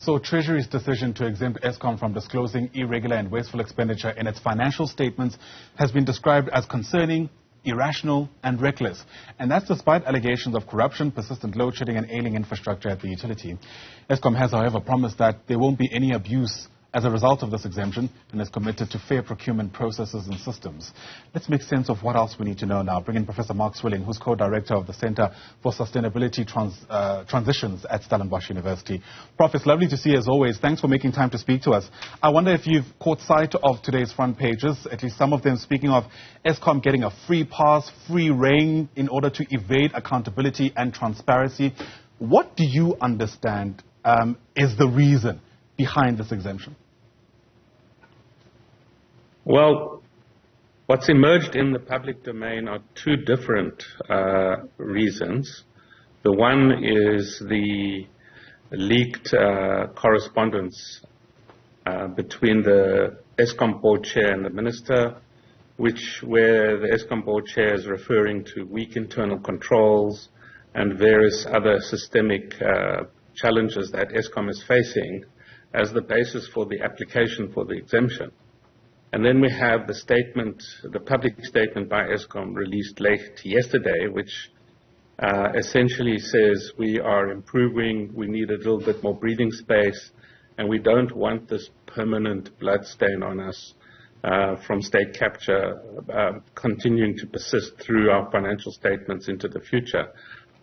So Treasury's decision to exempt Eskom from disclosing irregular and wasteful expenditure in its financial statements has been described as concerning, irrational and reckless. And that's despite allegations of corruption, persistent load shedding and ailing infrastructure at the utility. Eskom has, however, promised that there won't be any abuse as a result of this exemption and is committed to fair procurement processes and systems. Let's make sense of what else we need to know now. Bring in Professor Mark Swilling, who's co-director of the Center for Sustainability Transitions at Stellenbosch University. Prof, it's lovely to see you as always. Thanks for making time to speak to us. I wonder if you've caught sight of today's front pages, at least some of them speaking of Eskom getting a free pass, free rein in order to evade accountability and transparency. What do you understand is the reason behind this exemption? Well, what's emerged in the public domain are two different reasons. The one is the leaked correspondence between the Eskom board chair and the minister, where the Eskom board chair is referring to weak internal controls and various other systemic challenges that Eskom is facing as the basis for the application for the exemption. And then we have the statement, the public statement by Eskom released late yesterday, which essentially says we are improving, we need a little bit more breathing space, and we don't want this permanent bloodstain on us from state capture continuing to persist through our financial statements into the future.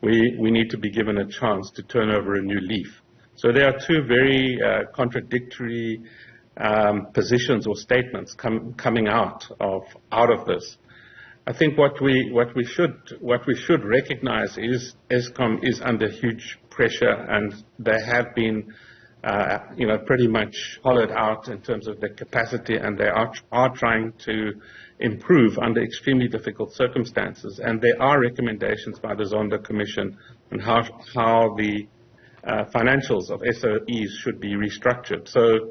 We need to be given a chance to turn over a new leaf. So there are two very contradictory positions or statements coming out of this. I think what we should recognize is Eskom is under huge pressure, and they have been pretty much hollowed out in terms of their capacity, and they are trying to improve under extremely difficult circumstances. And there are recommendations by the Zondo Commission on how the financials of SOEs should be restructured. So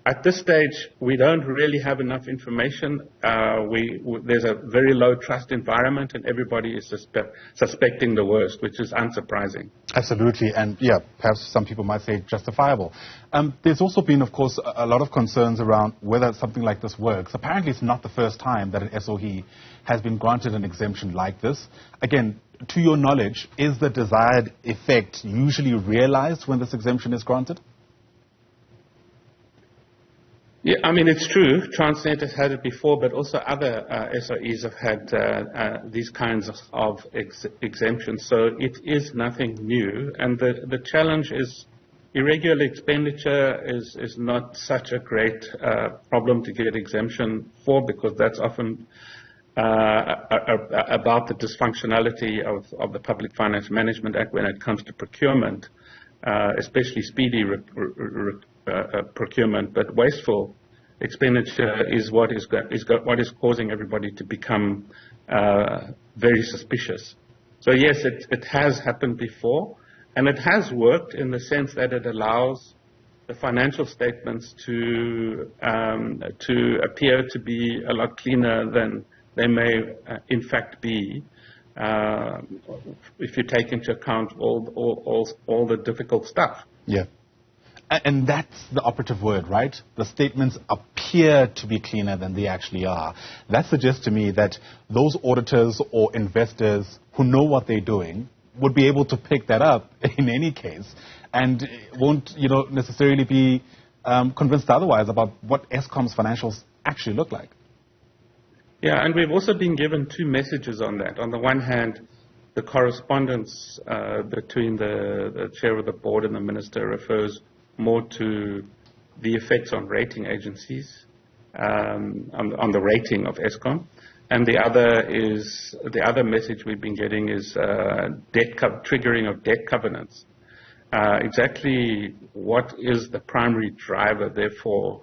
at this stage, we don't really have enough information. There's a very low trust environment, and everybody is suspecting the worst, which is unsurprising. Absolutely, and yeah, perhaps some people might say justifiable. There's also been, of course, a lot of concerns around whether something like this works. Apparently, it's not the first time that an SOE has been granted an exemption like this. Again, to your knowledge, is the desired effect usually realized when this exemption is granted? Yeah, I mean, it's true. Transnet has had it before, but also other SOEs have had these kinds of exemptions. So it is nothing new. And the challenge is irregular expenditure is not such a great problem to get exemption for, because that's often about the dysfunctionality of the Public Finance Management Act when it comes to procurement, especially speedy procurement. But wasteful expenditure is what is causing everybody to become very suspicious. So yes, it has happened before, and it has worked in the sense that it allows the financial statements to appear to be a lot cleaner than they may in fact be, if you take into account all the difficult stuff. Yeah. And that's the operative word, right? The statements appear to be cleaner than they actually are. That suggests to me that those auditors or investors who know what they're doing would be able to pick that up in any case, and won't, necessarily be convinced otherwise about what Eskom's financials actually look like. Yeah, and we've also been given two messages on that. On the one hand, the correspondence between the chair of the board and the minister refers more to the effects on rating agencies, on the rating of Eskom. And the other message we've been getting is triggering of debt covenants. Exactly what is the primary driver, therefore,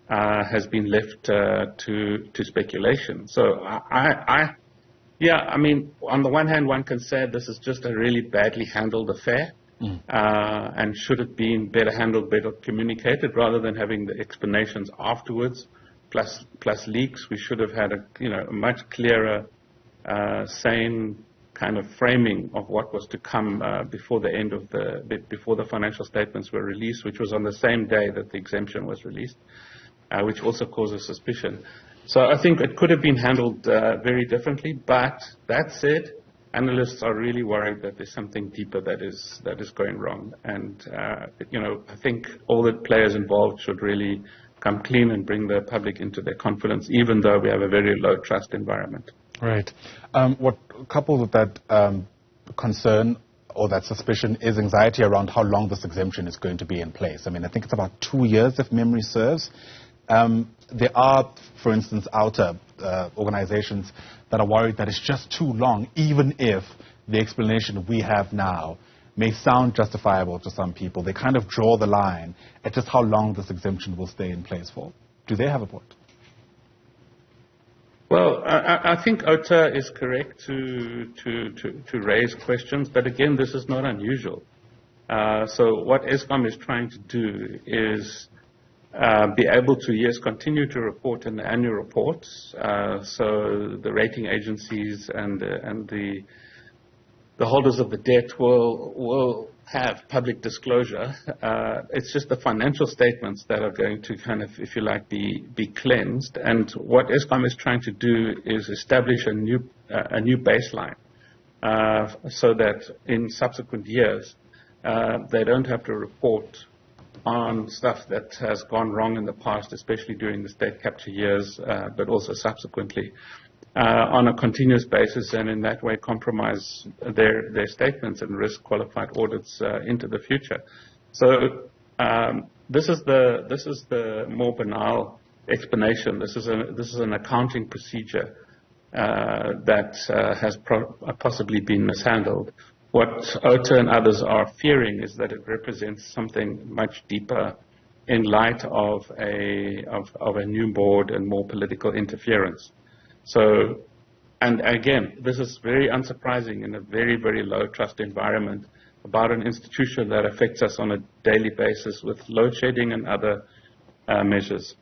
has been left to speculation. So I mean, on the one hand, one can say this is just a really badly handled affair, and should have been better handled, better communicated, rather than having the explanations afterwards, plus leaks. We should have had a much clearer, sane kind of framing of what was to come before the end of before the financial statements were released, which was on the same day that the exemption was released, which also causes suspicion. So I think it could have been handled very differently, but that said, analysts are really worried that there's something deeper that is going wrong. And, I think all the players involved should really come clean and bring the public into their confidence, even though we have a very low trust environment. Right. What coupled with that concern or that suspicion is anxiety around how long this exemption is going to be in place. I mean, I think it's about 2 years, if memory serves. There are, for instance, outer organizations that are worried that it's just too long, even if the explanation we have now may sound justifiable to some people. They kind of draw the line at just how long this exemption will stay in place for. Do they have a point? Well, I think OTA is correct to raise questions, but again, this is not unusual. So what Eskom is trying to do is be able to, yes, continue to report in the annual reports. So the rating agencies and the holders of the debt will have public disclosure. It's just the financial statements that are going to kind of, if you like, be cleansed. And what Eskom is trying to do is establish a new baseline, so that in subsequent years they don't have to report on stuff that has gone wrong in the past, especially during the state capture years, but also subsequently, on a continuous basis, and in that way compromise their statements and risk qualified audits into the future. So this is the more banal explanation. This is an accounting procedure that has possibly been mishandled. What OTA and others are fearing is that it represents something much deeper in light of a new board and more political interference. So, and again, this is very unsurprising in a very, very low trust environment about an institution that affects us on a daily basis with load shedding and other measures.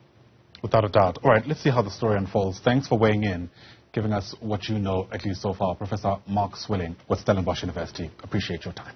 Without a doubt. All right, let's see how the story unfolds. Thanks for weighing in, giving us what you know, at least so far. Professor Mark Swilling with Stellenbosch University. Appreciate your time.